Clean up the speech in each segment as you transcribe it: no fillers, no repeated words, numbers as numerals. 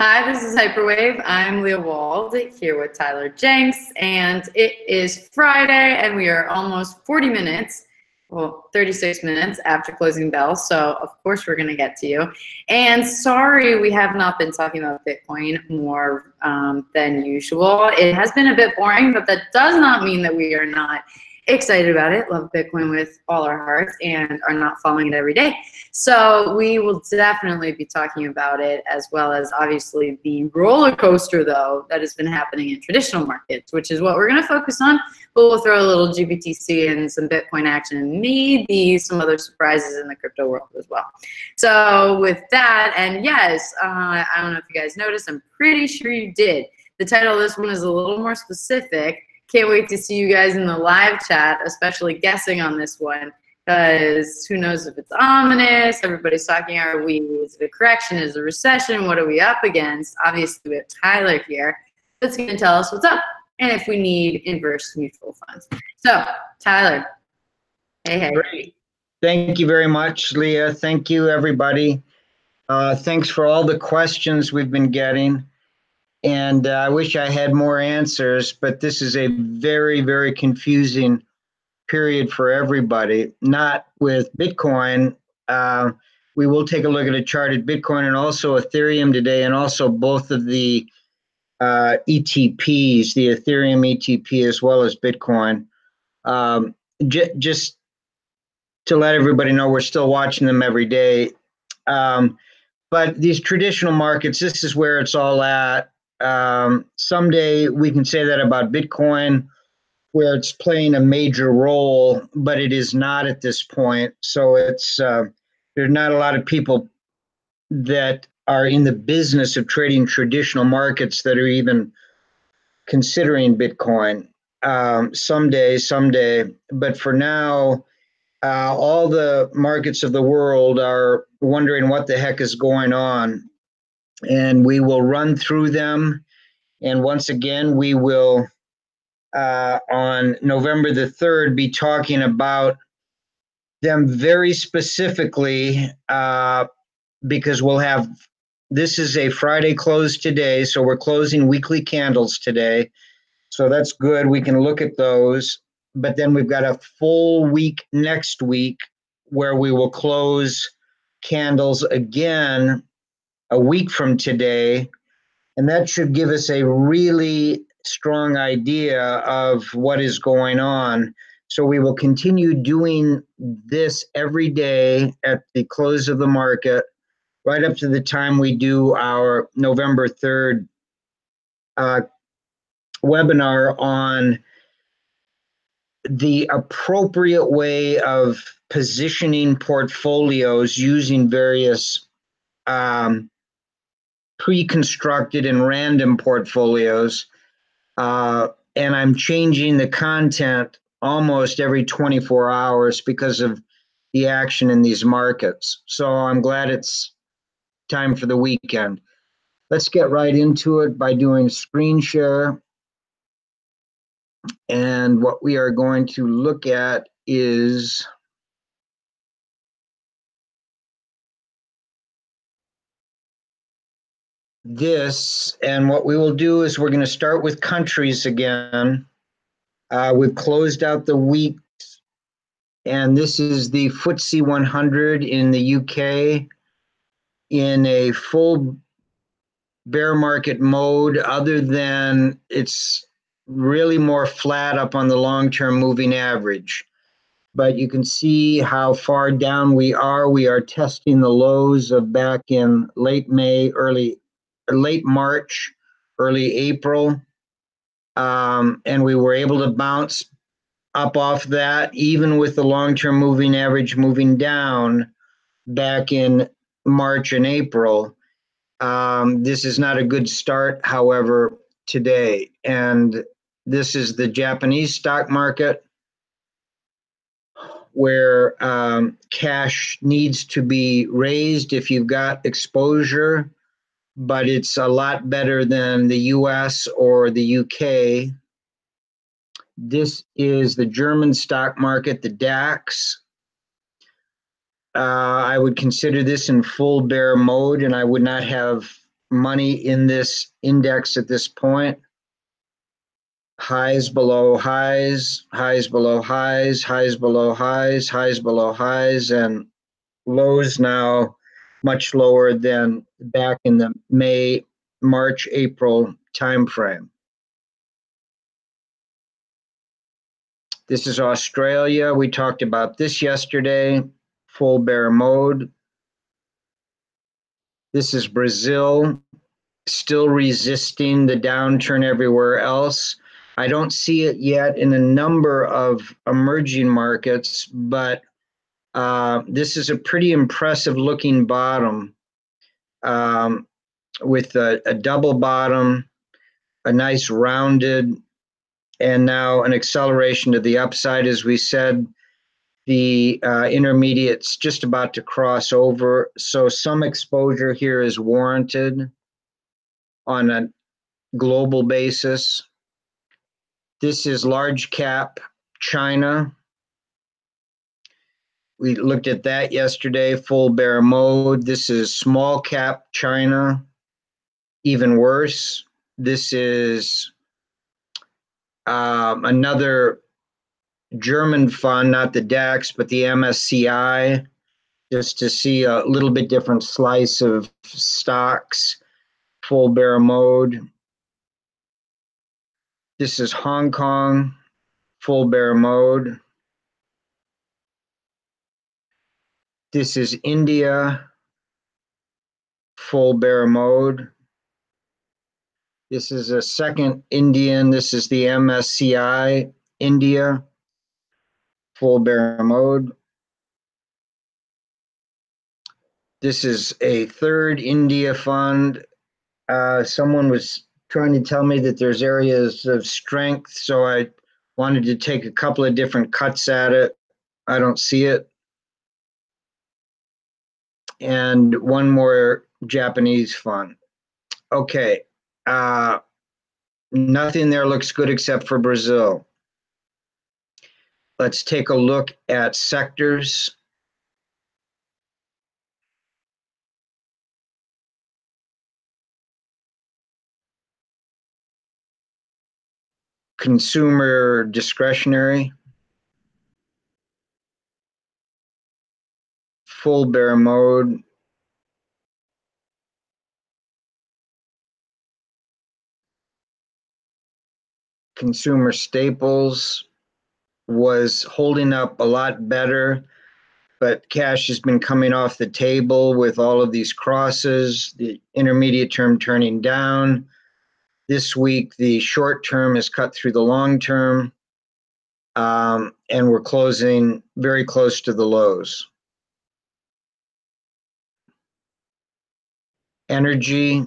Hi, this is Hyperwave. I'm Leah Wald here with Tyler Jenks, and it is Friday, and we are almost 40 minutes, well, 36 minutes after closing bell, so of course we're going to get to you. And sorry we have not been talking about Bitcoin more than usual. It has been a bit boring, but that does not mean that we are not excited about it, love Bitcoin with all our hearts, and are not following it every day. So we will definitely be talking about it, as well as obviously the roller coaster, though, that has been happening in traditional markets, which is what we're going to focus on. But we'll throw a little GBTC and some Bitcoin action and maybe some other surprises in the crypto world as well. So with that, and yes, I don't know if you guys noticed, I'm pretty sure you did. The title of this one is a little more specific. Can't wait to see you guys in the live chat, especially guessing on this one, because who knows if it's ominous. Everybody's talking, is it a correction, is it a recession, what are we up against? Obviously we have Tyler here that's going to tell us what's up and if we need inverse mutual funds. So Tyler, hey. Great. Thank you very much, Leah. Thank you, everybody. Thanks for all the questions we've been getting. And I wish I had more answers, but this is a very, very confusing period for everybody, not with Bitcoin. We will take a look at a chart at Bitcoin and also Ethereum today, and also both of the ETPs, the Ethereum ETP as well as Bitcoin. Just to let everybody know, we're still watching them every day. But these traditional markets, this is where it's all at. Someday we can say that about Bitcoin, where it's playing a major role, but it is not at this point. So it's there's not a lot of people that are in the business of trading traditional markets that are even considering Bitcoin. Someday, but for now, all the markets of the world are wondering what the heck is going on. And we will run through them. And once again, we will, on November the 3rd, be talking about them very specifically, because this is a Friday close today, so we're closing weekly candles today. So that's good. We can look at those. But then we've got a full week next week where we will close candles again a week from today, and that should give us a really strong idea of what is going on. So we will continue doing this every day at the close of the market, right up to the time we do our November 3rd webinar on the appropriate way of positioning portfolios using various pre-constructed and random portfolios, and I'm changing the content almost every 24 hours because of the action in these markets. So I'm glad it's time for the weekend. Let's get right into it by doing screen share. And what we are going to look at is this, and what we will do is we're going to start with countries again. We've closed out the weeks, and this is the FTSE 100 in the UK in a full bear market mode, other than it's really more flat up on the long-term moving average. But you can see how far down we are. We are testing the lows of back in late March, early April. And we were able to bounce up off that, even with the long-term moving average moving down back in March and April. This is not a good start, however, today. And this is the Japanese stock market, where cash needs to be raised if you've got exposure, but it's a lot better than the US or the UK. This is the German stock market, the DAX. I would consider this in full bear mode, and I would not have money in this index at this point. Highs below highs, highs below highs, highs below highs, highs below highs, and lows now much lower than back in the May, March, April timeframe. This is Australia. We talked about this yesterday, full bear mode. This is Brazil, still resisting the downturn everywhere else. I don't see it yet in a number of emerging markets, but this is a pretty impressive looking bottom with a double bottom, a nice rounded, and now an acceleration to the upside. As we said, the intermediate's just about to cross over, so some exposure here is warranted on a global basis. This is large cap China. We looked at that yesterday, full bear mode. This is small cap China, even worse. This is another German fund, not the DAX, but the MSCI, just to see a little bit different slice of stocks, full bear mode. This is Hong Kong, full bear mode. This is India, full bear mode. This is a second Indian. This is the MSCI India, full bear mode. This is a third India fund. Someone was trying to tell me that there's areas of strength, so I wanted to take a couple of different cuts at it. I don't see it. And one more Japanese fund. Okay, nothing there looks good except for Brazil. Let's take a look at sectors. Consumer discretionary, full bear mode. Consumer staples was holding up a lot better, but cash has been coming off the table with all of these crosses, the intermediate term turning down. This week, the short term has cut through the long term, and we're closing very close to the lows. Energy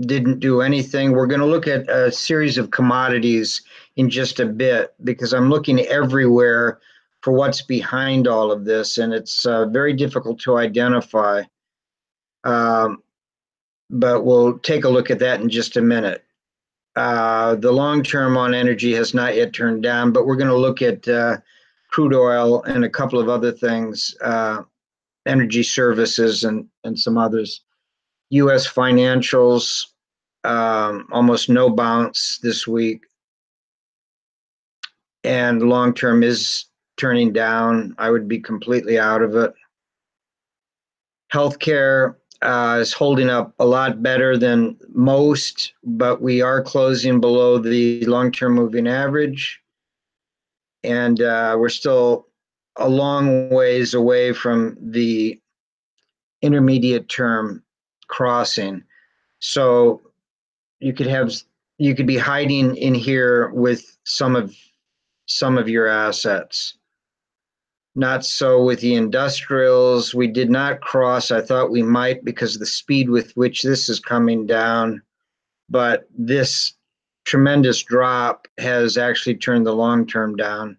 didn't do anything. We're going to look at a series of commodities in just a bit because I'm looking everywhere for what's behind all of this, and it's very difficult to identify. But we'll take a look at that in just a minute. The long term on energy has not yet turned down, but we're going to look at crude oil and a couple of other things, energy services and some others. U.S. financials, almost no bounce this week. And long term is turning down. I would be completely out of it. Healthcare is holding up a lot better than most, but we are closing below the long-term moving average. And we're still a long ways away from the intermediate term crossing. So you could be hiding in here with some of your assets. Not so with the industrials. We did not cross. I thought we might because of the speed with which this is coming down. But this tremendous drop has actually turned the long term down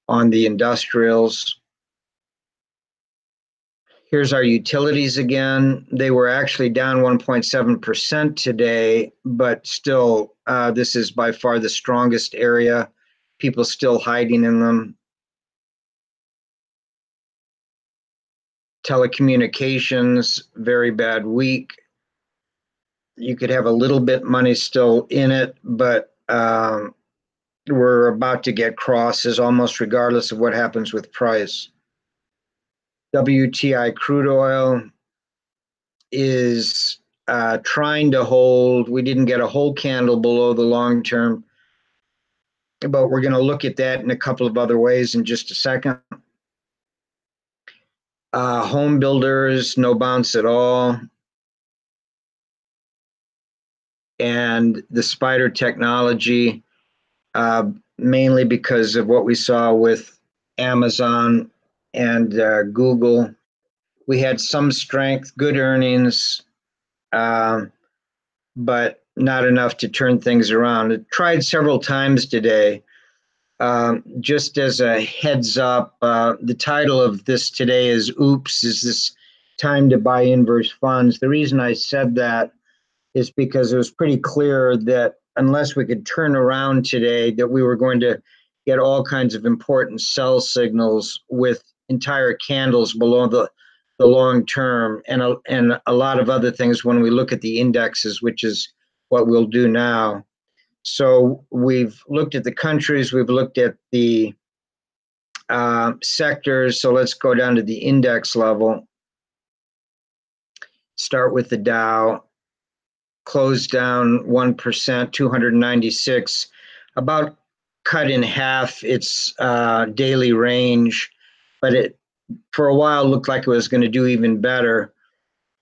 on the industrials. Here's our utilities again. They were actually down 1.7% today, but still, this is by far the strongest area. People still hiding in them. Telecommunications, very bad week. you could have a little bit money still in it, but we're about to get crosses almost regardless of what happens with price. WTI crude oil is trying to hold. We didn't get a whole candle below the long term, but we're going to look at that in a couple of other ways in just a second. Home builders, no bounce at all. And the spider technology, mainly because of what we saw with Amazon and Google. We had some strength, good earnings, but not enough to turn things around. It tried several times today. Just as a heads up, the title of this today is Oops, is this time to buy inverse funds? The reason I said that is because it was pretty clear that unless we could turn around today, that we were going to get all kinds of important sell signals with entire candles below the long term and a lot of other things when we look at the indexes, which is what we'll do now. So we've looked at the countries, we've looked at the sectors. So let's go down to the index level. Start with the Dow. Closed down 1%, 296, about cut in half its daily range, but it for a while looked like it was going to do even better.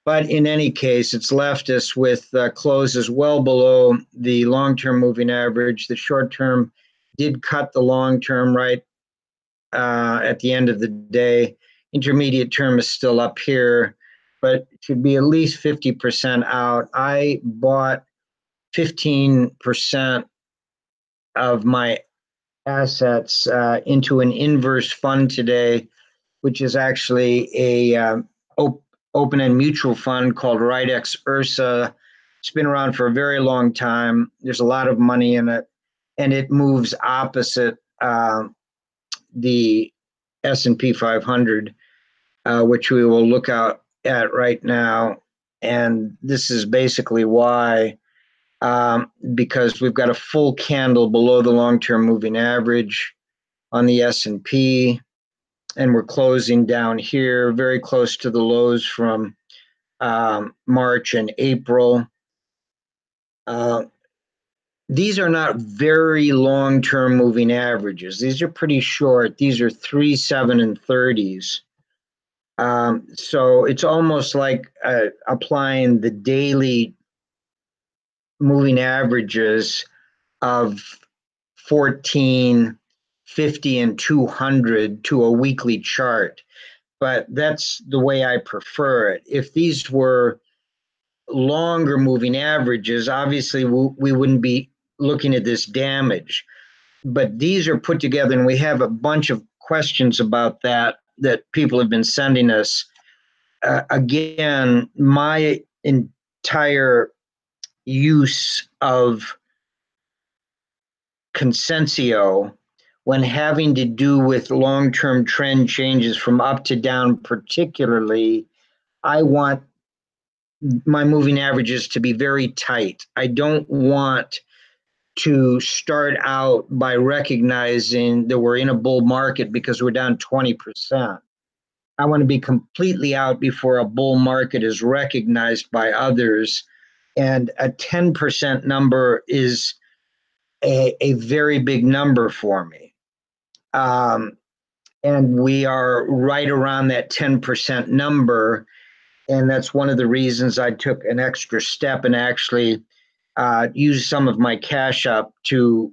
But in any case, it's left us with closes well below the long-term moving average. The short-term did cut the long-term right at the end of the day. Intermediate term is still up here, but it should be at least 50% out. I bought 15% of my assets into an inverse fund today, which is actually a open-end mutual fund called Ridex Ursa. It's been around for a very long time. There's a lot of money in it, and it moves opposite the S&P 500, which we will look at right now. And this is basically why, because we've got a full candle below the long-term moving average on the S&P, and we're closing down here very close to the lows from March and April. These are not very long-term moving averages. These are pretty short. These are 3, 7, and 30s. So it's almost like applying the daily moving averages of 14, 50, and 200 to a weekly chart. But that's the way I prefer it. If these were longer moving averages, obviously we wouldn't be looking at this damage. But these are put together, and we have a bunch of questions about that people have been sending us. Again, my entire use of Consensio when having to do with long-term trend changes from up to down particularly, I want my moving averages to be very tight. I don't want to start out by recognizing that we're in a bull market because we're down 20%. I want to be completely out before a bull market is recognized by others. And a 10% number is a very big number for me. And we are right around that 10% number. And that's one of the reasons I took an extra step and actually used some of my cash up to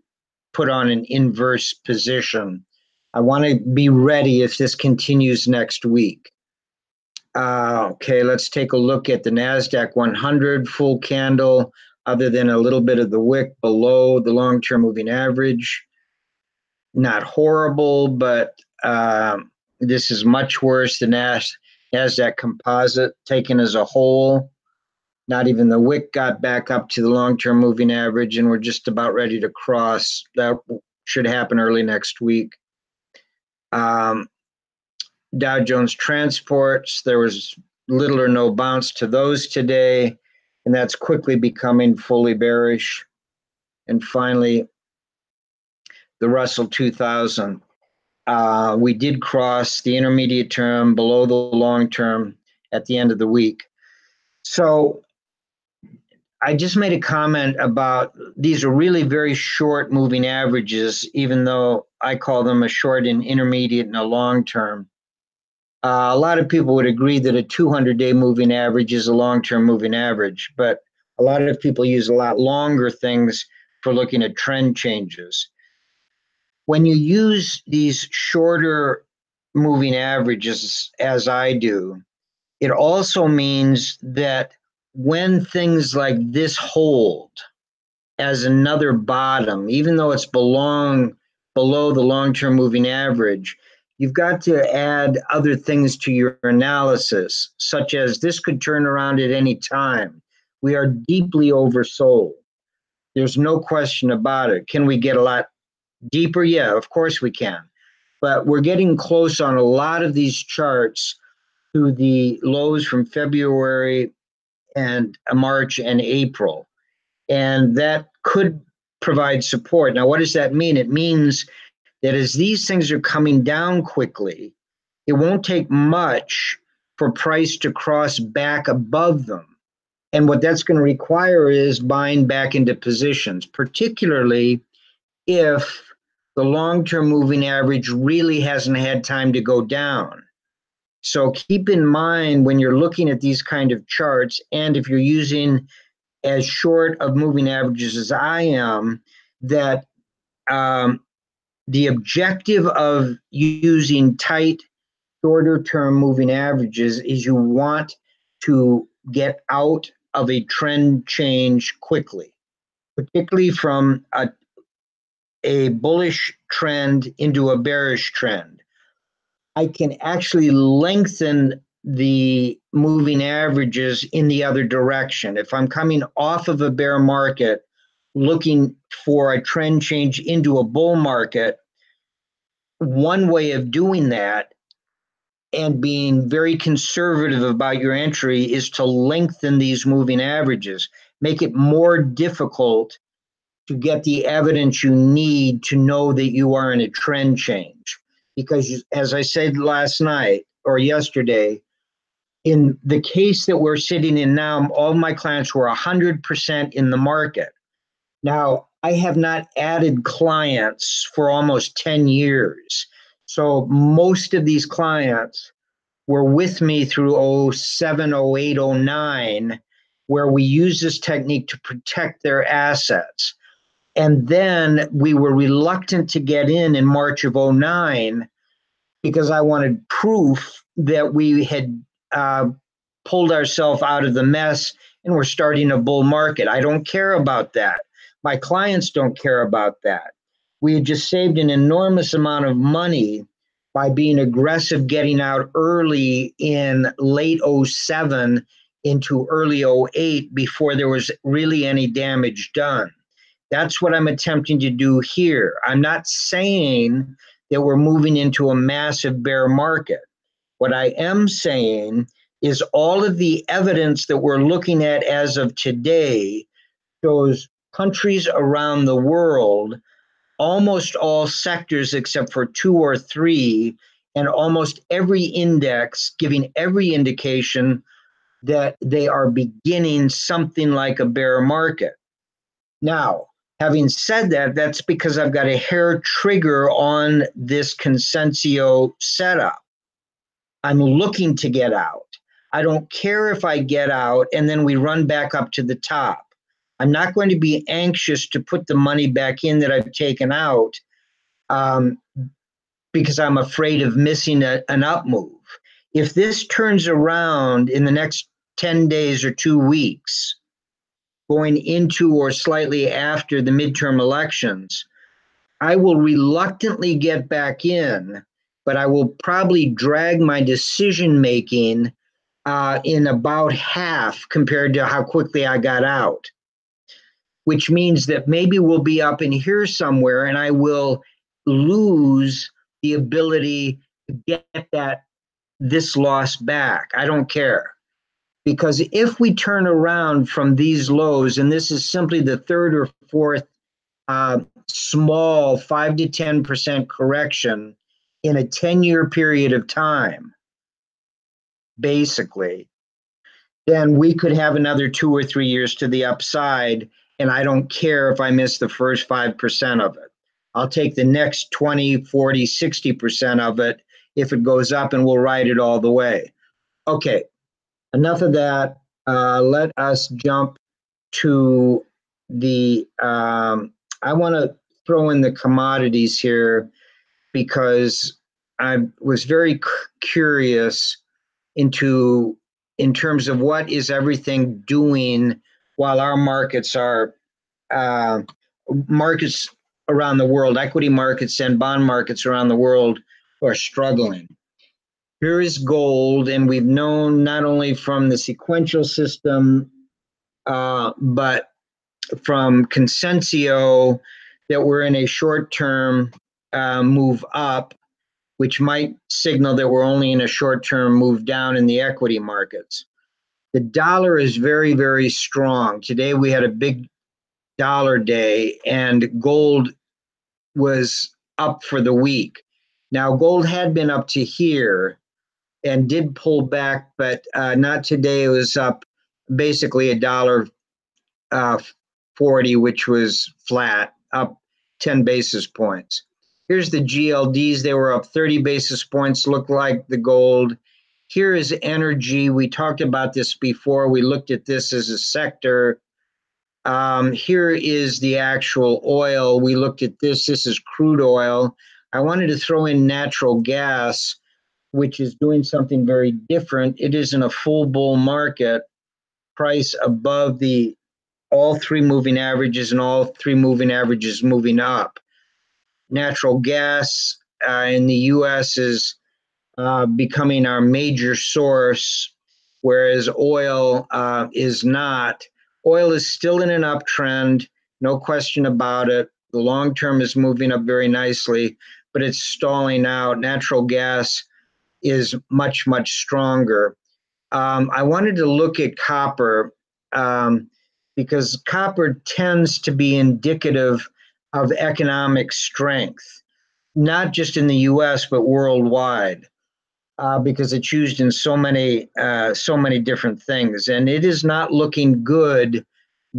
put on an inverse position. I want to be ready if this continues next week. Okay, let's take a look at the NASDAQ 100 full candle, other than a little bit of the wick below the long-term moving average. Not horrible, but this is much worse than NASDAQ composite taken as a whole. Not even the wick got back up to the long-term moving average, and we're just about ready to cross. That should happen early next week. Dow Jones transports, there was little or no bounce to those today. and that's quickly becoming fully bearish. And finally, the Russell 2000. We did cross the intermediate term below the long term at the end of the week. So I just made a comment about these are really very short moving averages, even though I call them a short and intermediate and a long term. A lot of people would agree that a 200-day moving average is a long-term moving average, but a lot of people use a lot longer things for looking at trend changes. When you use these shorter moving averages, as I do, it also means that when things like this hold as another bottom, even though it's below the long-term moving average, you've got to add other things to your analysis, such as this could turn around at any time. We are deeply oversold. There's no question about it. Can we get a lot deeper? Yeah, of course we can. But we're getting close on a lot of these charts to the lows from February and March and April. And that could provide support. Now, what does that mean? It means that as these things are coming down quickly, it won't take much for price to cross back above them. And what that's going to require is buying back into positions, particularly if the long-term moving average really hasn't had time to go down. So keep in mind when you're looking at these kind of charts, and if you're using as short of moving averages as I am, that the objective of using tight, shorter term moving averages is you want to get out of a trend change quickly, particularly from a bullish trend into a bearish trend. I can actually lengthen the moving averages in the other direction. If I'm coming off of a bear market, looking for a trend change into a bull market, one way of doing that and being very conservative about your entry is to lengthen these moving averages, make it more difficult to get the evidence you need to know that you are in a trend change. Because as I said last night or yesterday, in the case that we're sitting in now, all my clients were 100% in the market. Now, I have not added clients for almost 10 years. So most of these clients were with me through 07, 08, 09, where we used this technique to protect their assets. And then we were reluctant to get in March of 09 because I wanted proof that we had pulled ourselves out of the mess and we're starting a bull market. I don't care about that. My clients don't care about that. We had just saved an enormous amount of money by being aggressive, getting out early in late 07 into early 08 before there was really any damage done. That's what I'm attempting to do here. I'm not saying that we're moving into a massive bear market. What I am saying is all of the evidence that we're looking at as of today shows countries around the world, almost all sectors except for 2 or 3, and almost every index giving every indication that they are beginning something like a bear market. Now, having said that, that's because I've got a hair trigger on this Consensio setup. I'm looking to get out. I don't care if I get out and then we run back up to the top. I'm not going to be anxious to put the money back in that I've taken out because I'm afraid of missing an up move. If this turns around in the next 10 days or 2 weeks, going into or slightly after the midterm elections, I will reluctantly get back in, but I will probably drag my decision making in about half compared to how quickly I got out, which means that maybe we'll be up in here somewhere and I will lose the ability to get this loss back. I don't care. Because if we turn around from these lows, and this is simply the third or fourth small 5 to 10% correction in a 10-year period of time, basically, then we could have another 2 or 3 years to the upside, and I don't care if I miss the first 5% of it. I'll take the next 20, 40, 60% of it if it goes up, and we'll ride it all the way. Okay, enough of that. Let us jump to the, I want to throw in the commodities here because I was very curious in terms of what is everything doing while our markets are, markets around the world, equity markets and bond markets around the world are struggling. Here is gold, and we've known not only from the sequential system, but from Consensio that we're in a short-term move up, which might signal that we're only in a short-term move down in the equity markets. The dollar is very, very strong. Today we had a big dollar day, and gold was up for the week. Now, gold had been up to here and did pull back, but not today. It was up basically $1.40, which was flat, up 10 basis points. Here's the GLDs. They were up 30 basis points, look like the gold. Here is energy. We talked about this before. We looked at this as a sector. Here is the actual oil. We looked at this. This is crude oil. I wanted to throw in natural gas, which is doing something very different. It is in a full bull market, price above all three moving averages, and all three moving averages moving up. Natural gas in the U.S. is becoming our major source, whereas oil is not. Oil is still in an uptrend, no question about it. The long term is moving up very nicely, but it's stalling out. Natural gas is much, much stronger. I wanted to look at copper because copper tends to be indicative of economic strength, not just in the U.S., but worldwide, because it's used in so many different things. And it is not looking good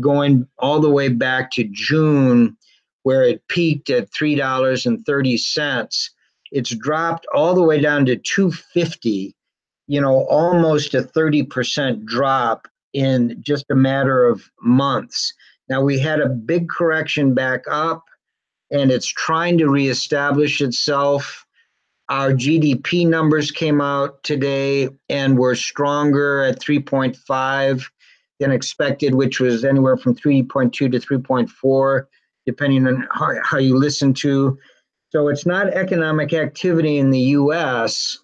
going all the way back to June, where it peaked at $3.30. It's dropped all the way down to $2.50, almost a 30% drop in just a matter of months. Now, we had a big correction back up, and it's trying to reestablish itself. Our GDP numbers came out today and were stronger at 3.5 than expected, which was anywhere from 3.2 to 3.4, depending on how you listen to. So it's not economic activity in the U.S.,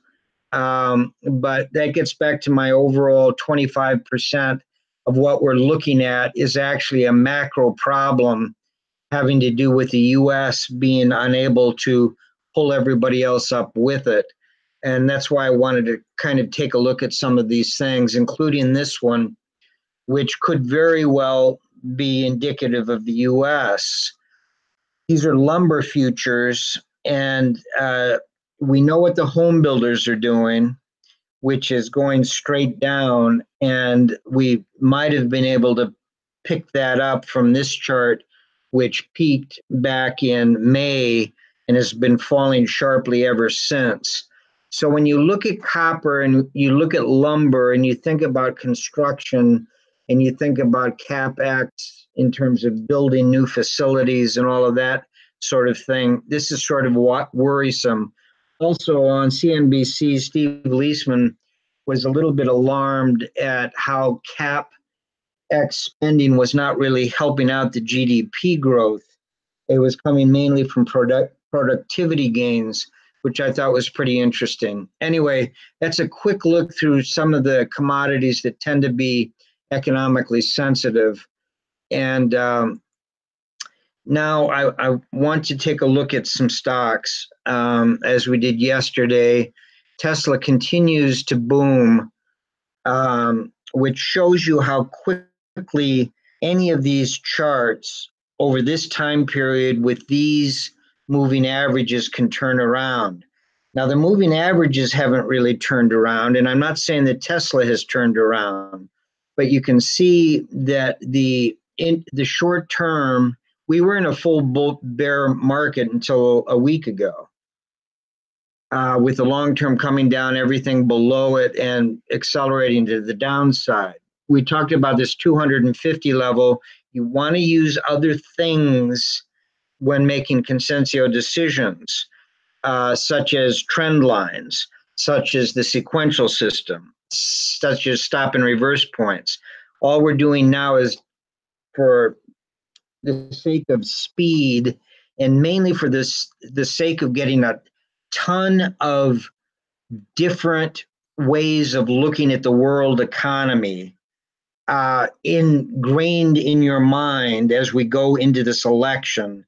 but that gets back to my overall 25% of what we're looking at is actually a macro problem having to do with the U.S. being unable to pull everybody else up with it. And that's why I wanted to kind of take a look at some of these things, including this one, which could very well be indicative of the U.S. These are lumber futures, and we know what the home builders are doing, which is going straight down, and we might have been able to pick that up from this chart, which peaked back in May and has been falling sharply ever since. So when you look at copper and you look at lumber and you think about construction and you think about CapEx in terms of building new facilities and all of that sort of thing, this is sort of worrisome. Also on CNBC, Steve Leisman was a little bit alarmed at how CapEx spending was not really helping out the GDP growth. It was coming mainly from productivity gains, which I thought was pretty interesting. Anyway, that's a quick look through some of the commodities that tend to be economically sensitive. And now I want to take a look at some stocks as we did yesterday. Tesla continues to boom. which shows you how quickly any of these charts over this time period with these moving averages can turn around. Now, the moving averages haven't really turned around, and I'm not saying that Tesla has turned around, but you can see that in the short term, we were in a full bear market until a week ago. With the long term coming down, everything below it and accelerating to the downside. We talked about this 250 level. You want to use other things when making consensus decisions, such as trend lines, such as the sequential system, such as stop and reverse points. All we're doing now is, for the sake of speed and mainly for the sake of getting a ton of different ways of looking at the world economy ingrained in your mind as we go into this election.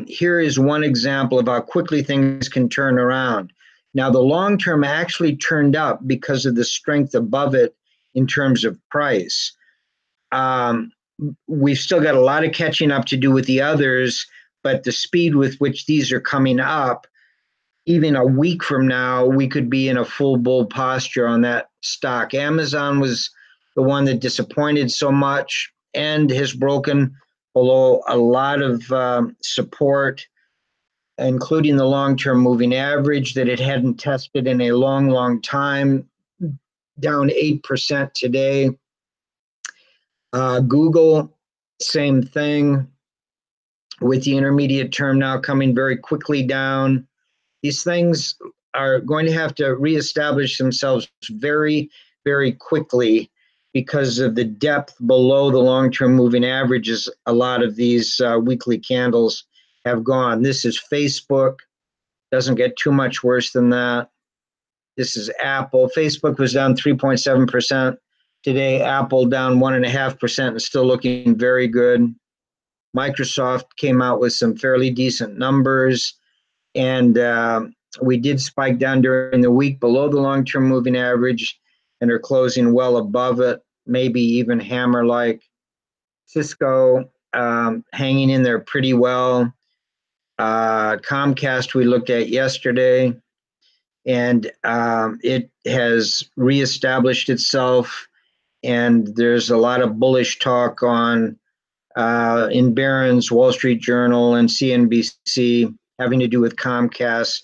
Here is one example of how quickly things can turn around. Now, the long term actually turned up because of the strength above it in terms of price. We've still got a lot of catching up to do with the others, but the speed with which these are coming up, even a week from now, we could be in a full bull posture on that stock. Amazon was the one that disappointed so much and has broken below a lot of support, including the long-term moving average that it hadn't tested in a long, long time, down 8% today. Google, same thing, with the intermediate term now coming very quickly down. These things are going to have to reestablish themselves very, very quickly because of the depth below the long-term moving averages. A lot of these weekly candles have gone. This is Facebook. Doesn't get too much worse than that. This is Apple. Facebook was down 3.7% today. Apple down 1.5% and still looking very good. Microsoft came out with some fairly decent numbers. And we did spike down during the week below the long-term moving average and are closing well above it, maybe even hammer-like. Cisco hanging in there pretty well. Comcast we looked at yesterday, and it has reestablished itself, and there's a lot of bullish talk on in Barron's, Wall Street Journal, and CNBC having to do with Comcast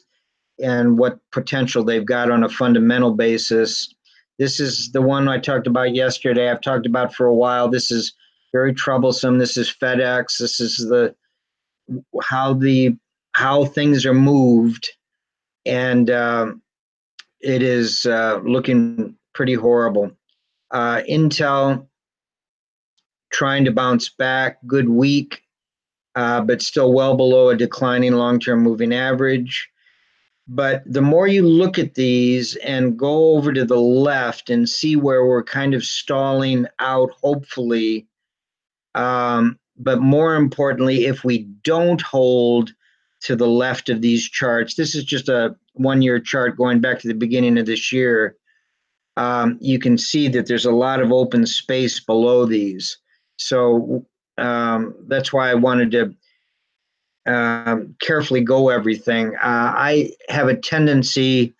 and what potential they've got on a fundamental basis. This is the one I talked about yesterday. I've talked about for a while. This is very troublesome. This is FedEx. This is how things are moved, and it is looking pretty horrible. Intel trying to bounce back, good week, but still well below a declining long-term moving average. But the more you look at these and go over to the left and see where we're kind of stalling out, hopefully, but more importantly, if we don't hold to the left of these charts, this is just a one-year chart going back to the beginning of this year, you can see that there's a lot of open space below these. So that's why I wanted to carefully go everything. I have a tendency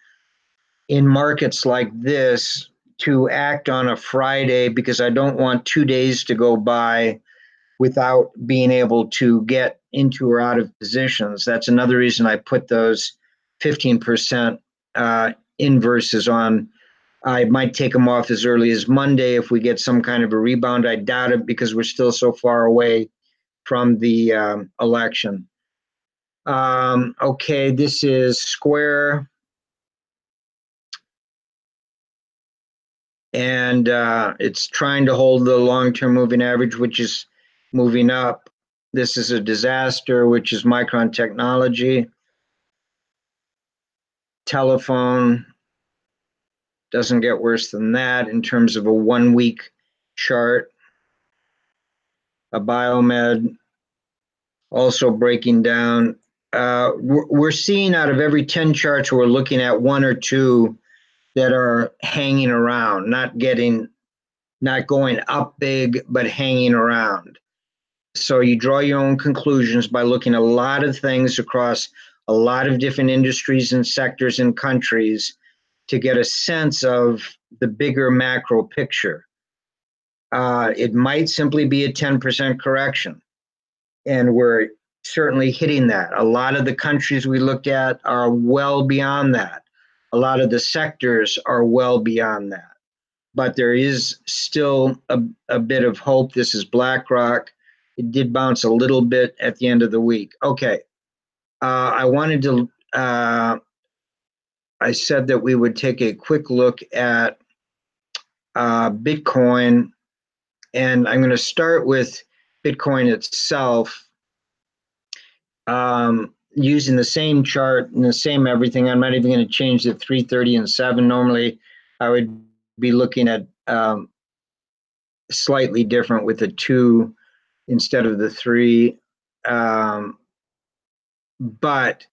in markets like this to act on a Friday because I don't want 2 days to go by without being able to get into or out of positions. That's another reason I put those 15% inverses on. I might take them off as early as Monday if we get some kind of a rebound. I doubt it because we're still so far away from the election. Okay, this is Square. And it's trying to hold the long-term moving average, which is moving up. This is a disaster, which is Micron Technology. Telephone doesn't get worse than that in terms of a 1 week chart. A Biomed also breaking down. We're seeing out of every 10 charts we're looking at, 1 or 2 that are hanging around, not getting not going up big, but hanging around. So you draw your own conclusions by looking at a lot of things across a lot of different industries and sectors and countries to get a sense of the bigger macro picture. It might simply be a 10% correction, and we're certainly hitting that. A lot of the countries we looked at are well beyond that. A lot of the sectors are well beyond that. But there is still a bit of hope. This is BlackRock. It did bounce a little bit at the end of the week. Okay. I wanted to, I said that we would take a quick look at Bitcoin, and I'm going to start with Bitcoin itself, using the same chart and the same everything. I'm not even going to change the 330 and 7. Normally, I would be looking at slightly different with the 2 instead of the 3. But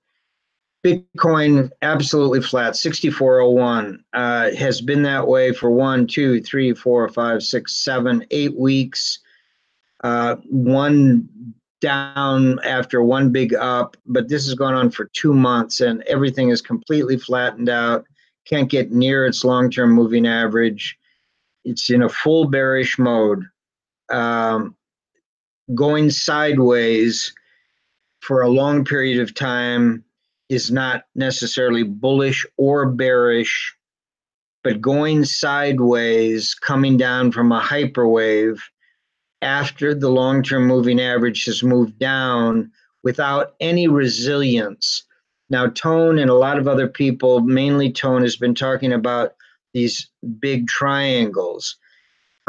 Bitcoin absolutely flat, 6401, has been that way for 1, 2, 3, 4, 5, 6, 7, 8 weeks. One down after one big up, but this has gone on for 2 months and everything is completely flattened out. Can't get near its long-term moving average. It's in a full bearish mode. Going sideways for a long period of time is not necessarily bullish or bearish, but going sideways, coming down from a hyperwave after the long-term moving average has moved down without any resilience. Now, Tone and a lot of other people, mainly Tone, has been talking about these big triangles.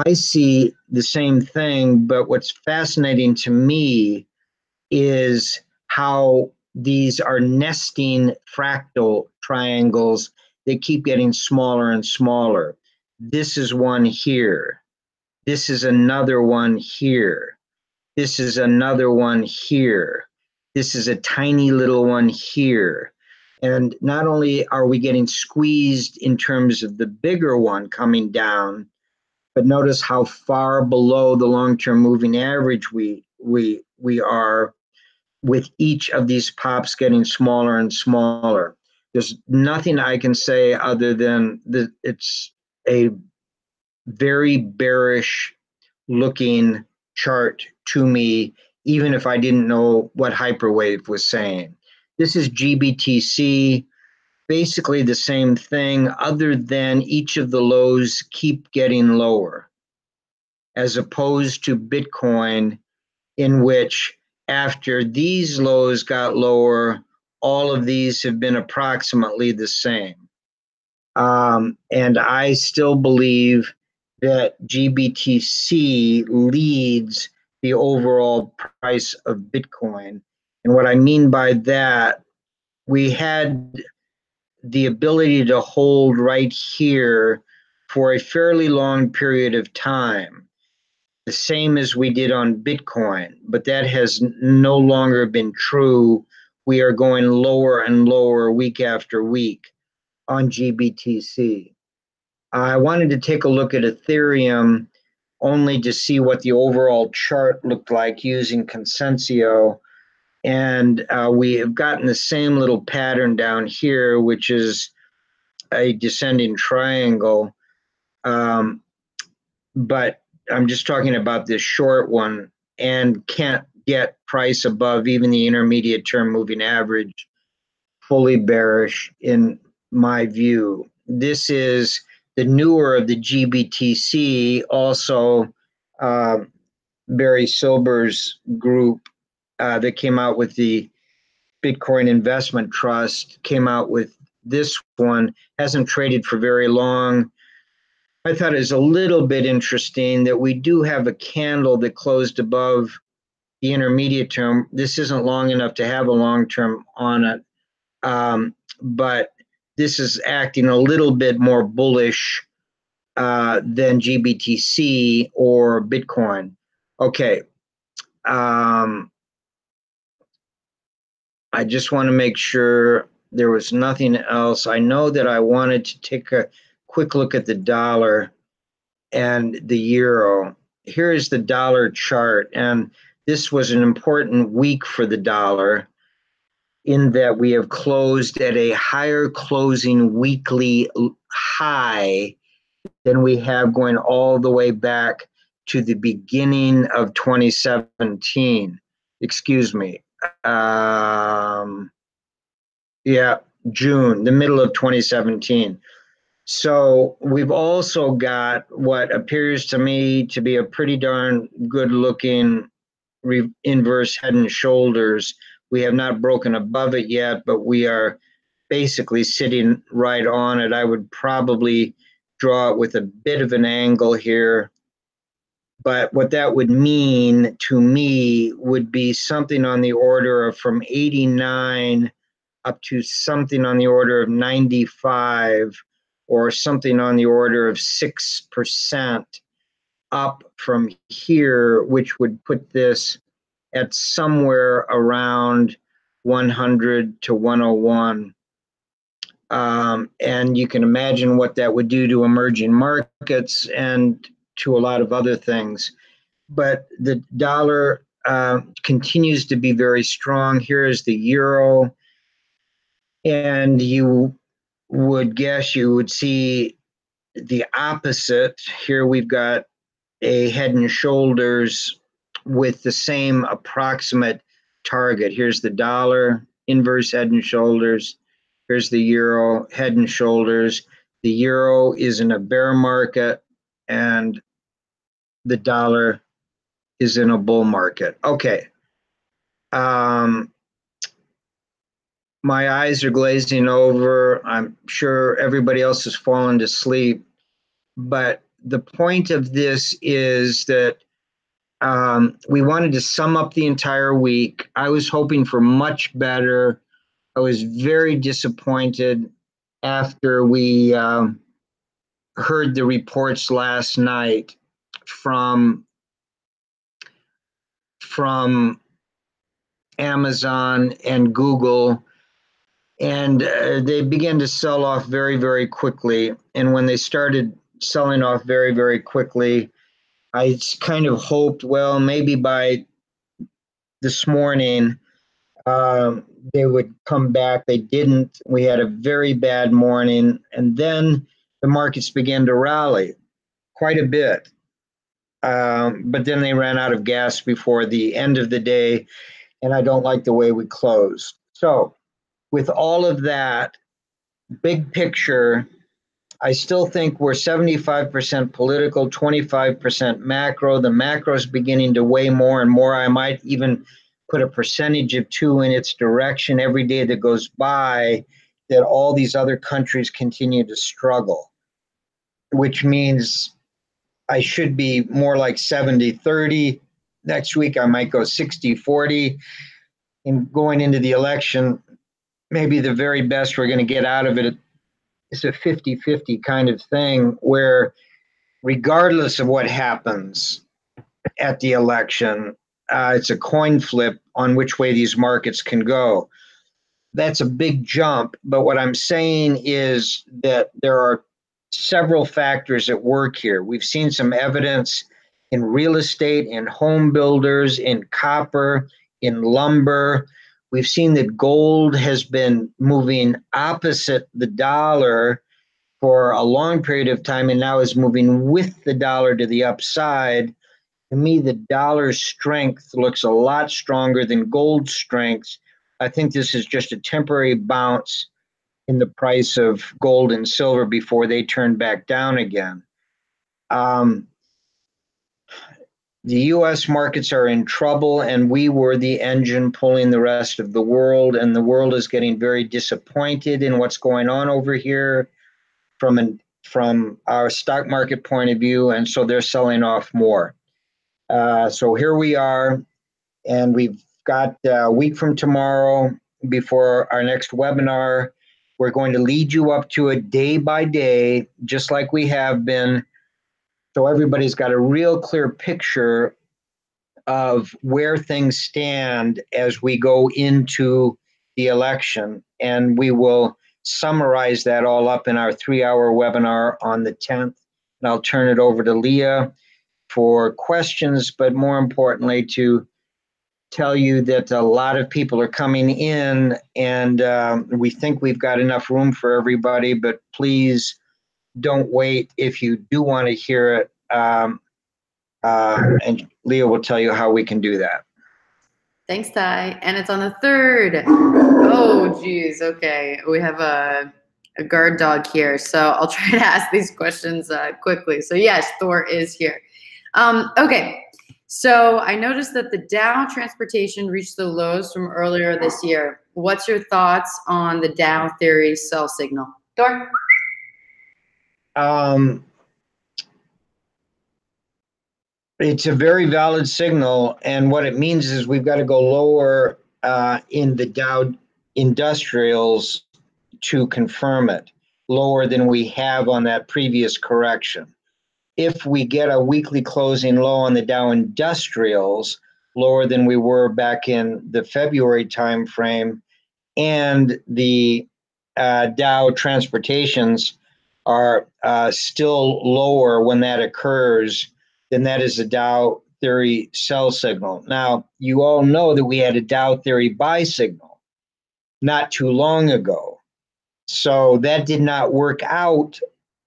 I see the same thing, but what's fascinating to me is how these are nesting fractal triangles. They keep getting smaller and smaller. This is one here. This is another one here. This is another one here. This is a tiny little one here. And not only are we getting squeezed in terms of the bigger one coming down, but notice how far below the long-term moving average we are, with each of these pops getting smaller and smaller. There's nothing I can say other than that it's a very bearish looking chart to me, even if I didn't know what Hyperwave was saying. This is GBTC, basically the same thing, other than each of the lows keep getting lower, as opposed to Bitcoin, in which after these lows got lower, all of these have been approximately the same. And I still believe that GBTC leads the overall price of Bitcoin. And what I mean by that, we had the ability to hold right here for a fairly long period of time, the same as we did on Bitcoin, but that has no longer been true. We are going lower and lower week after week on GBTC. I wanted to take a look at Ethereum only to see what the overall chart looked like using Consensio. And we have gotten the same little pattern down here, which is a descending triangle. But I'm just talking about this short one and can't get price above even the intermediate term moving average. Fully bearish in my view. This is the newer of the GBTC, also Barry Silber's group that came out with the Bitcoin Investment Trust, came out with this one, hasn't traded for very long. I thought it was a little bit interesting that we do have a candle that closed above the intermediate term. This isn't long enough to have a long term on it, but this is acting a little bit more bullish than GBTC or Bitcoin. Okay. I just want to make sure there was nothing else. I know that I wanted to take a quick look at the dollar, and the euro. Here is the dollar chart, and this was an important week for the dollar in that we have closed at a higher closing weekly high than we have going all the way back to the beginning of 2017. Excuse me. June, the middle of 2017. So we've also got what appears to me to be a pretty darn good looking inverse head and shoulders. We have not broken above it yet, but we are basically sitting right on it. I would probably draw it with a bit of an angle here. But what that would mean to me would be something on the order of from 89 up to something on the order of 95, or something on the order of 6% up from here, which would put this at somewhere around 100 to 101. And you can imagine what that would do to emerging markets and to a lot of other things. But the dollar continues to be very strong. Here is the euro. And you would guess you would see the opposite. Here we've got a head and shoulders with the same approximate target. Here's the dollar, inverse head and shoulders. Here's the euro, head and shoulders. The euro is in a bear market and the dollar is in a bull market. Okay. My eyes are glazing over. I'm sure everybody else has fallen to sleep. But the point of this is that we wanted to sum up the entire week. I was hoping for much better. I was very disappointed after we heard the reports last night from Amazon and Google, and they began to sell off very, very quickly. And when they started selling off very, very quickly, I kind of hoped, well, maybe by this morning they would come back. They didn't. We had a very bad morning, and then the markets began to rally quite a bit. But then they ran out of gas before the end of the day, and I don't like the way we closed. So with all of that, big picture, I still think we're 75% political, 25% macro. The macro is beginning to weigh more and more. I might even put a percentage of 2 in its direction every day that goes by, that all these other countries continue to struggle, which means I should be more like 70-30. Next week, I might go 60-40. And going into the election, maybe the very best we're going to get out of it is a 50-50 kind of thing where regardless of what happens at the election, it's a coin flip on which way these markets can go. That's a big jump, but what I'm saying is that there are several factors at work here. We've seen some evidence in real estate, in home builders, in copper, in lumber. We've seen that gold has been moving opposite the dollar for a long period of time and now is moving with the dollar to the upside. To me, the dollar's strength looks a lot stronger than gold's strength. I think this is just a temporary bounce in the price of gold and silver before they turn back down again. The U.S. markets are in trouble, and we were the engine pulling the rest of the world, and the world is getting very disappointed in what's going on over here from our stock market point of view, and so they're selling off more. So here we are, and we've got a week from tomorrow before our next webinar. We're going to lead you up to it day by day, just like we have been. So everybody's got a real clear picture of where things stand as we go into the election. And we will summarize that all up in our 3-hour webinar on the 10th. and I'll turn it over to Leah for questions, but more importantly, to tell you that a lot of people are coming in, and we think we've got enough room for everybody, but please don't wait if you do want to hear it. And Leah will tell you how we can do that. Thanks, Ty. And it's on the 3rd. Oh, geez. Okay. We have a guard dog here, so I'll try to ask these questions quickly. So yes, Thor is here. Okay. So I noticed that the Dow transportation reached the lows from earlier this year. What's your thoughts on the Dow theory sell signal? Thor? It's a very valid signal, and what it means is we've got to go lower in the Dow Industrials to confirm it, lower than we have on that previous correction. If we get a weekly closing low on the Dow Industrials, lower than we were back in the February timeframe, and the Dow Transportations are still lower when that occurs, then that is a Dow theory sell signal. Now, you all know that we had a Dow theory buy signal not too long ago. So that did not work out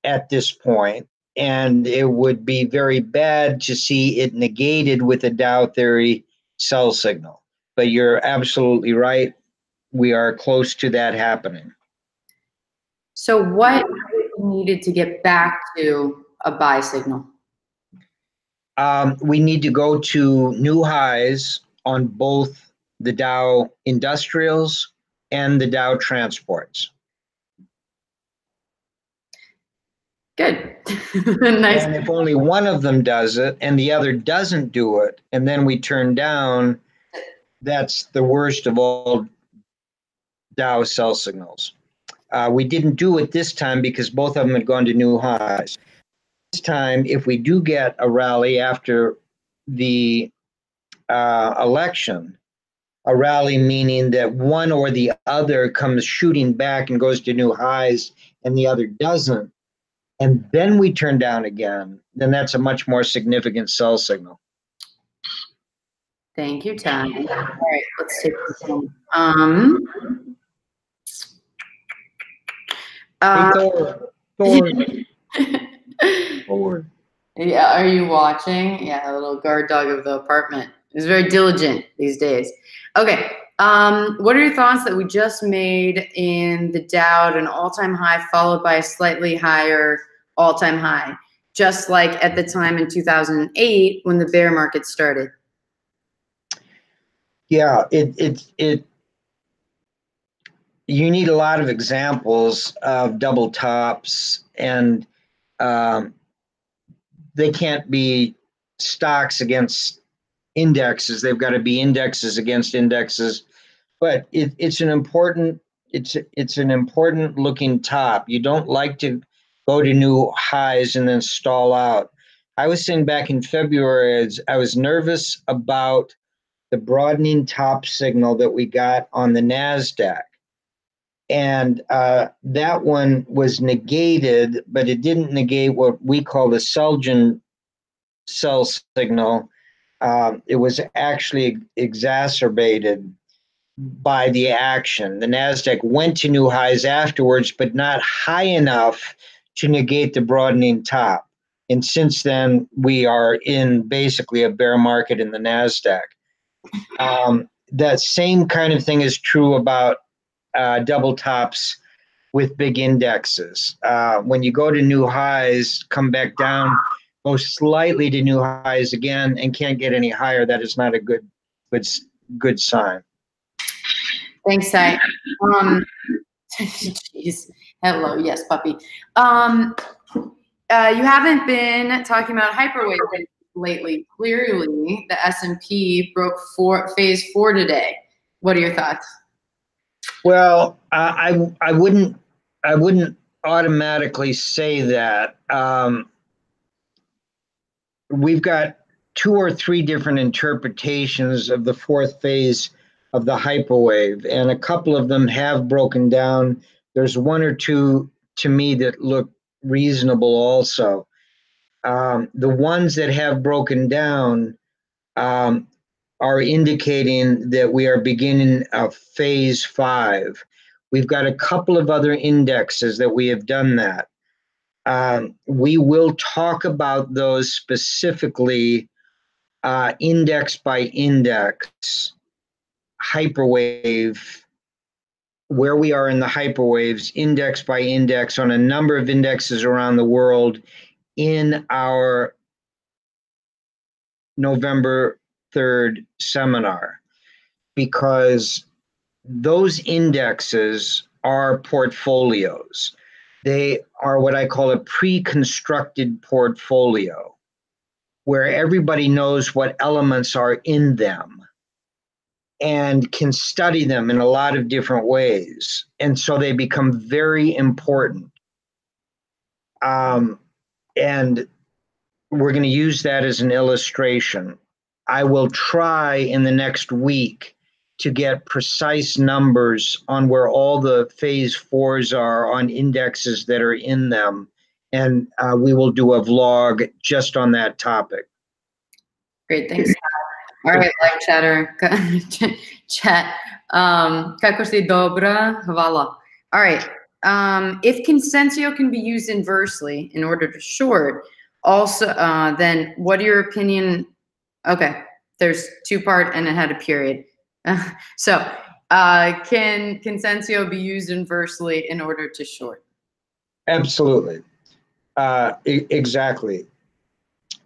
at this point, and it would be very bad to see it negated with a Dow theory sell signal. But you're absolutely right. We are close to that happening. So what needed to get back to a buy signal? We need to go to new highs on both the Dow Industrials and the Dow Transports. Good. Nice. And if only one of them does it and the other doesn't do it, and then we turn down, that's the worst of all Dow sell signals. We didn't do it this time because both of them had gone to new highs. This time, if we do get a rally after the election, a rally meaning that one or the other comes shooting back and goes to new highs and the other doesn't, and then we turn down again, then that's a much more significant sell signal. Thank you, Tom. All right, let's take this one. Thor. Yeah, are you watching? Yeah, a little guard dog of the apartment. He's very diligent these days. Okay, what are your thoughts that we just made in the Dow at an all-time high followed by a slightly higher all-time high, just like at the time in 2008 when the bear market started? Yeah, you need a lot of examples of double tops, and they can't be stocks against indexes. They've got to be indexes against indexes. But it's an important looking top. You don't like to go to new highs and then stall out. I was saying back in February, I was nervous about the broadening top signal that we got on the NASDAQ. And that one was negated, but it didn't negate what we call the Selgin sell signal. It was actually exacerbated by the action. The NASDAQ went to new highs afterwards, but not high enough to negate the broadening top. And since then, we are in basically a bear market in the NASDAQ. That same kind of thing is true about double tops with big indexes. When you go to new highs, come back down, go slightly to new highs again, and can't get any higher, that is not a good sign. Thanks, Ty. Jeez. Hello, yes, puppy. You haven't been talking about Hyperwave lately. Clearly, the S&P broke phase 4 today. What are your thoughts? Well, I wouldn't automatically say that. We've got 2 or 3 different interpretations of the 4th phase of the hyperwave, and a couple of them have broken down. There's 1 or 2 to me that look reasonable also. The ones that have broken down are indicating that we are beginning a phase 5. We've got a couple of other indexes that we have done that. We will talk about those specifically, index by index, hyperwave, where we are in the hyperwaves, index by index, on a number of indexes around the world in our November 3rd seminar, because those indexes are portfolios. They are what I call a pre-constructed portfolio, where everybody knows what elements are in them and can study them in a lot of different ways. And so they become very important. And we're going to use that as an illustration. I will try in the next week to get precise numbers on where all the phase 4s are on indexes that are in them. And we will do a vlog just on that topic. Great, thanks. All right, live chatter, chat. Kako si dobra, hvala. All right. If consensio can be used inversely in order to short, also, then what are your opinion? Okay, there's 2-part and it had a period. So, can consensio be used inversely in order to short? Absolutely. Exactly.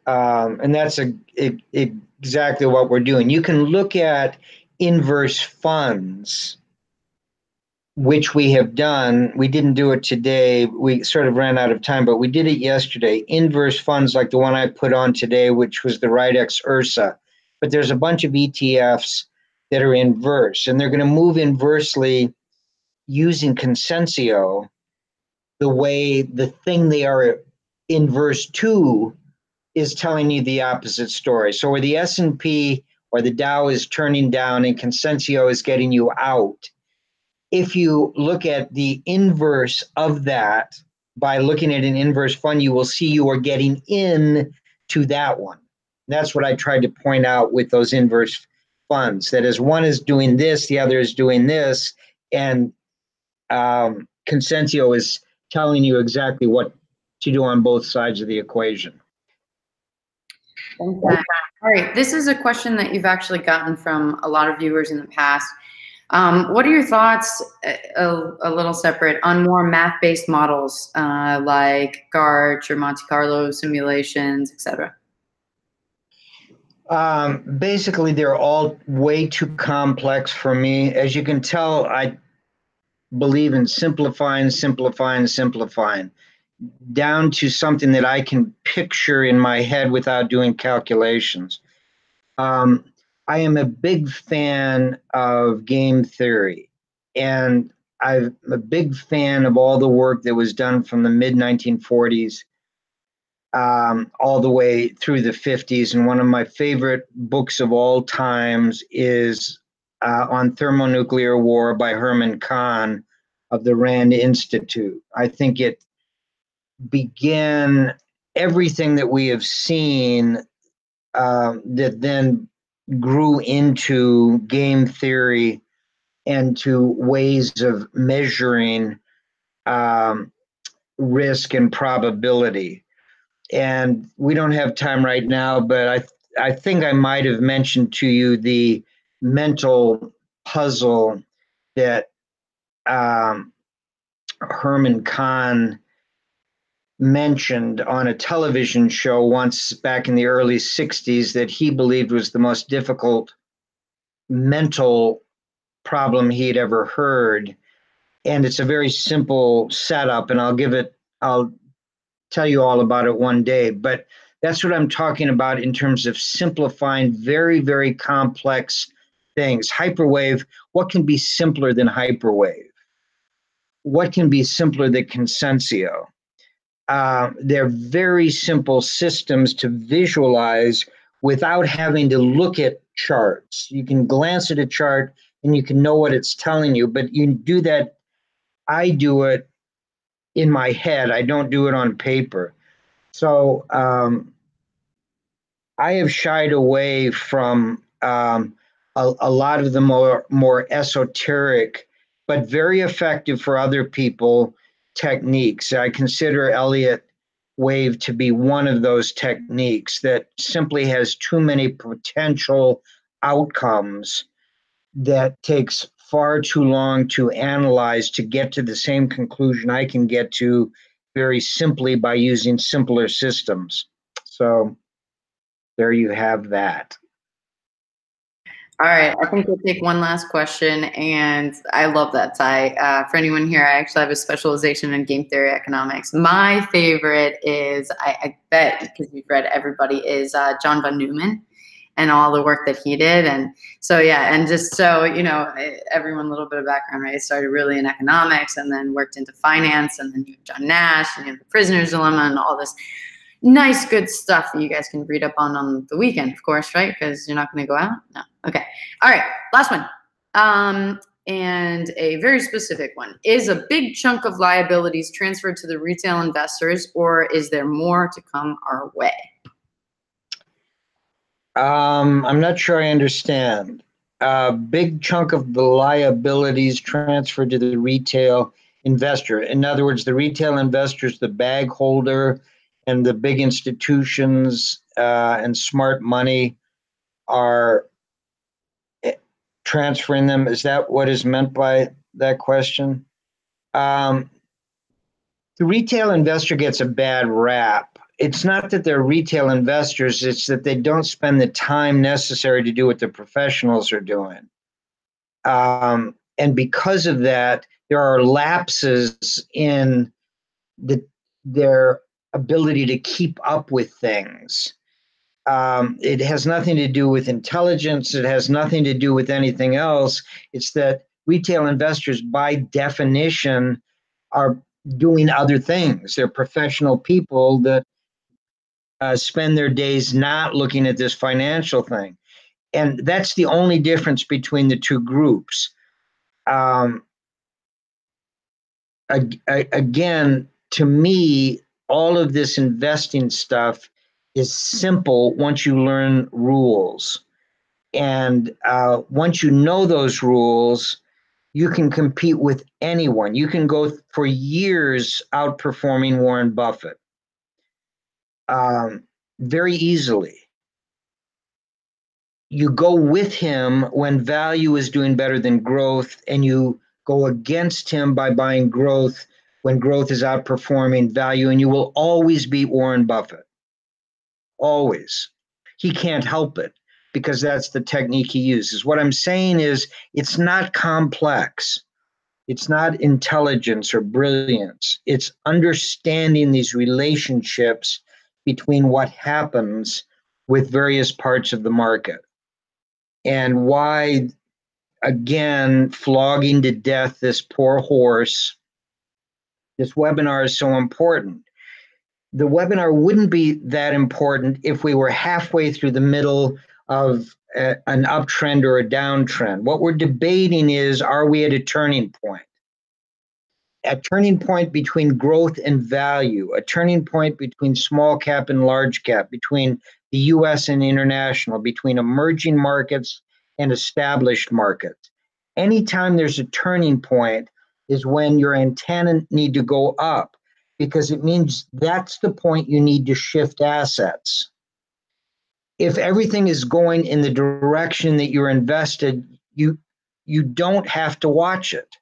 And that's exactly what we're doing. You can look at inverse funds, which we have done. We didn't do it today. We sort of ran out of time, but we did it yesterday. Inverse funds like the one I put on today, which was the Ridex Ursa. But there's a bunch of ETFs that are inverse, and they're going to move inversely using consensio, the way the thing they are inverse to is telling you the opposite story. So where the S&P or the Dow is turning down and consensio is getting you out, if you look at the inverse of that by looking at an inverse fund, you will see you are getting in to that one. That's what I tried to point out with those inverse funds, that as one is doing this, the other is doing this, and consensio is telling you exactly what to do on both sides of the equation. Okay. All right, this is a question that you've actually gotten from a lot of viewers in the past. What are your thoughts, a little separate, on more math-based models like GARCH or Monte Carlo simulations, etc.? Basically, they're all way too complex for me. As you can tell, I believe in simplifying down to something that I can picture in my head without doing calculations. I am a big fan of game theory, and I'm a big fan of all the work that was done from the mid-1940s all the way through the 50s. And one of my favorite books of all times is on thermonuclear war by Herman Kahn of the Rand Institute. I think it began everything that we have seen that then grew into game theory and to ways of measuring risk and probability. And we don't have time right now, but I think I might have mentioned to you the mental puzzle that Herman Kahn mentioned on a television show once back in the early 60s that he believed was the most difficult mental problem he had ever heard. And it's a very simple setup, and I'll tell you all about it one day. But that's what I'm talking about in terms of simplifying very, very complex things. Hyperwave, what can be simpler than hyperwave? What can be simpler than consensio? They're very simple systems to visualize without having to look at charts. You can glance at a chart and you can know what it's telling you, but you do that. I do it in my head. I don't do it on paper. So I have shied away from a lot of the more esoteric, but very effective for other people techniques. I consider Elliott wave to be one of those techniques that simply has too many potential outcomes that takes far too long to analyze to get to the same conclusion I can get to very simply by using simpler systems. So there you have that. All right, I think we'll take one last question, and I love that, Ty. For anyone here, I actually have a specialization in game theory economics. My favorite is, I bet, because you've read everybody, is John von Neumann and all the work that he did. And so, yeah, and just so, you know, everyone, a little bit of background, right? I started really in economics and then worked into finance, and then you have John Nash, and you have the prisoner's dilemma and all this nice, good stuff that you guys can read up on the weekend, of course, right? Because you're not going to go out? No. Okay. All right. Last one. And a very specific one. Is a big chunk of liabilities transferred to the retail investors, or is there more to come our way? I'm not sure I understand. A big chunk of the liabilities transferred to the retail investor. In other words, the retail investor is the bag holder, and the big institutions and smart money are transferring them. Is that what is meant by that question? The retail investor gets a bad rap. It's not that they're retail investors, it's that they don't spend the time necessary to do what the professionals are doing. And because of that, there are lapses in their ability to keep up with things. It has nothing to do with intelligence. It has nothing to do with anything else. It's that retail investors, by definition, are doing other things. They're professional people that spend their days not looking at this financial thing. And that's the only difference between the two groups. Again, to me, all of this investing stuff is simple once you learn rules. And once you know those rules, you can compete with anyone. You can go for years outperforming Warren Buffett very easily. You go with him when value is doing better than growth, and you go against him by buying growth when growth is outperforming value, and you will always beat Warren Buffett. Always. He can't help it because that's the technique he uses. What I'm saying is it's not complex. It's not intelligence or brilliance. It's understanding these relationships between what happens with various parts of the market. And why, again, flogging to death this poor horse, this webinar is so important. The webinar wouldn't be that important if we were halfway through the middle of an uptrend or a downtrend. What we're debating is, are we at a turning point? A turning point between growth and value, a turning point between small cap and large cap, between the US and international, between emerging markets and established markets. Anytime there's a turning point is when your antenna need to go up, because it means that's the point you need to shift assets. If everything is going in the direction that you're invested, you don't have to watch it.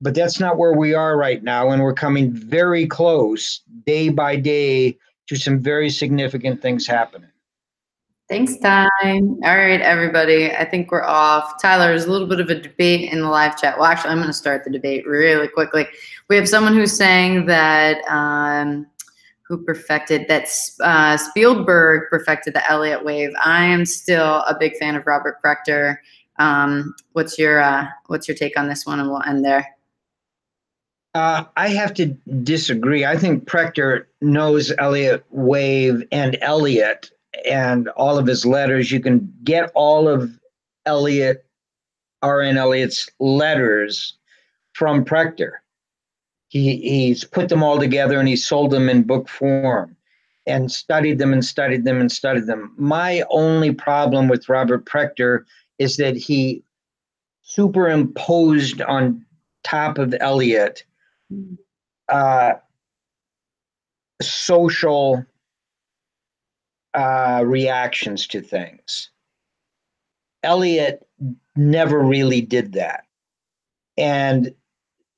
But that's not where we are right now, and we're coming very close, day by day, to some very significant things happening. Thanks, Ty. All right, everybody. I think we're off. Tyler, there's a little bit of a debate in the live chat. Well, actually, I'm going to start the debate really quickly. We have someone who's saying that who perfected that Spielberg perfected the Elliott wave. I am still a big fan of Robert Prechter. What's your take on this one? And we'll end there. I have to disagree. I think Prechter knows Elliott wave and Elliott and all of his letters. You can get all of R.N. Elliott's letters from Prechter. he's put them all together and he sold them in book form and studied them and studied them and studied them. My only problem with Robert Prechter is that he superimposed on top of Elliot social reactions to things. Elliot never really did that. And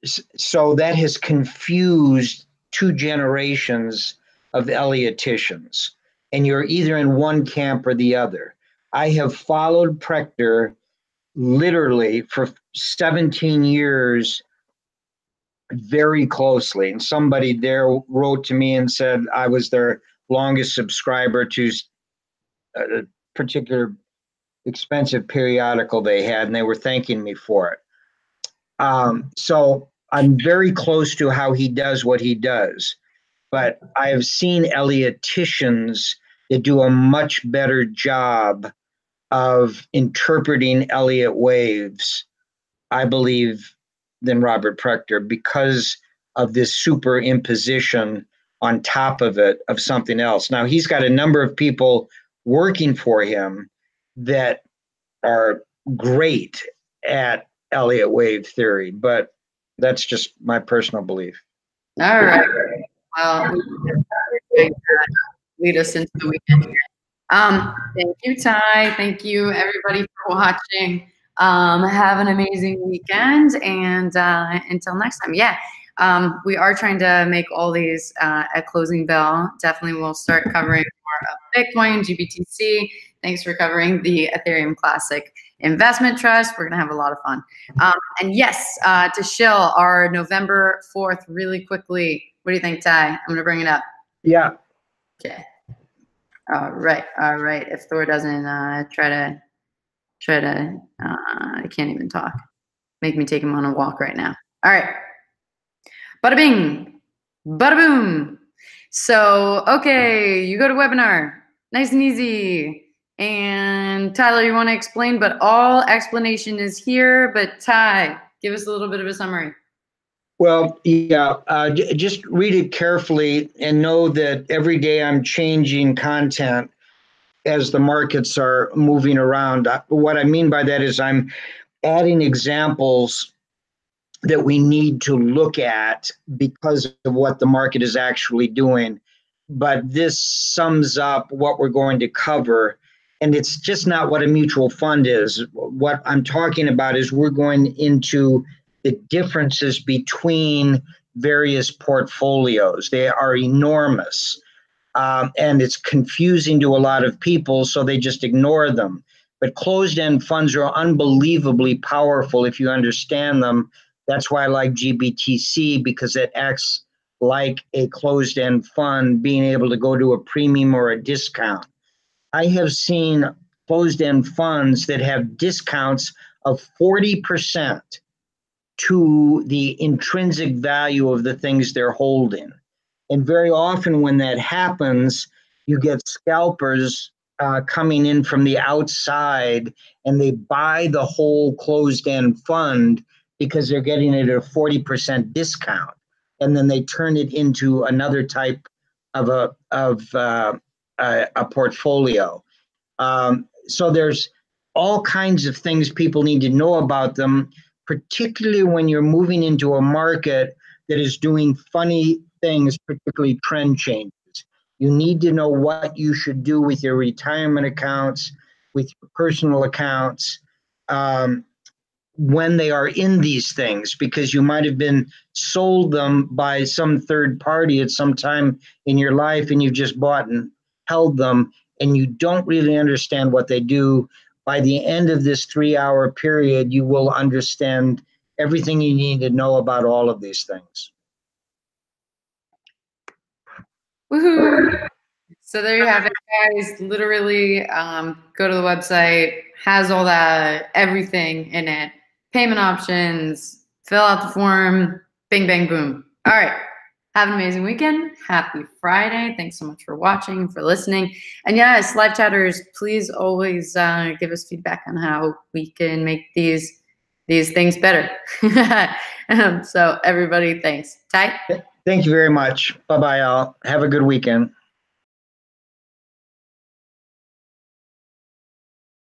so that has confused two generations of Elioticians. And you're either in one camp or the other. I have followed Prechter literally for 17 years very closely. And somebody there wrote to me and said I was their longest subscriber to a particular expensive periodical they had, and they were thanking me for it. So I'm very close to how he does what he does, but I have seen Elioticians that do a much better job of interpreting Elliott waves, I believe, than Robert Prechter, because of this superimposition on top of it of something else. Now, he's got a number of people working for him that are great at Elliott wave theory, but that's just my personal belief. All right. Well, lead us into the weekend. Thank you, Ty. Thank you, everybody, for watching. Have an amazing weekend, and until next time. Yeah, we are trying to make all these at closing bell. Definitely, we'll start covering more of Bitcoin, GBTC. Thanks for covering the Ethereum Classic Investment Trust. We're gonna have a lot of fun. And yes, to shill our November 4th really quickly. What do you think, Ty? I'm gonna bring it up. Yeah. Okay. All right. All right. If Thor doesn't try to, I can't even talk. Make me take him on a walk right now. All right. Bada bing, bada boom. So, okay, you go to webinar. Nice and easy. And Tyler, you want to explain? But all explanation is here. But Ty, give us a little bit of a summary. Well, yeah, just read it carefully and know that every day I'm changing content as the markets are moving around. What I mean by that is I'm adding examples that we need to look at because of what the market is actually doing. But this sums up what we're going to cover. And it's just not what a mutual fund is. What I'm talking about is we're going into the differences between various portfolios. They are enormous. And it's confusing to a lot of people, so they just ignore them. But closed-end funds are unbelievably powerful if you understand them. That's why I like GBTC, because it acts like a closed-end fund, being able to go to a premium or a discount. I have seen closed-end funds that have discounts of 40% to the intrinsic value of the things they're holding. And very often when that happens, you get scalpers coming in from the outside, and they buy the whole closed-end fund because they're getting it at a 40% discount. And then they turn it into another type of a portfolio. So there's all kinds of things people need to know about them, particularly when you're moving into a market that is doing funny things, particularly trend changes. You need to know what you should do with your retirement accounts, with your personal accounts, when they are in these things, because you might have been sold them by some third party at some time in your life, and you've just bought and held them, and you don't really understand what they do. By the end of this 3-hour period, you will understand everything you need to know about all of these things. Woohoo! So there you have it, guys. Literally, go to the website, has all that, everything in it. Payment options, fill out the form, bing, bang, boom. All right. Have an amazing weekend. Happy Friday. Thanks so much for watching, for listening. And yes, live chatters, please always give us feedback on how we can make these these things better. So everybody, thanks. Ty? Thank you very much. Bye-bye, all. Have a good weekend.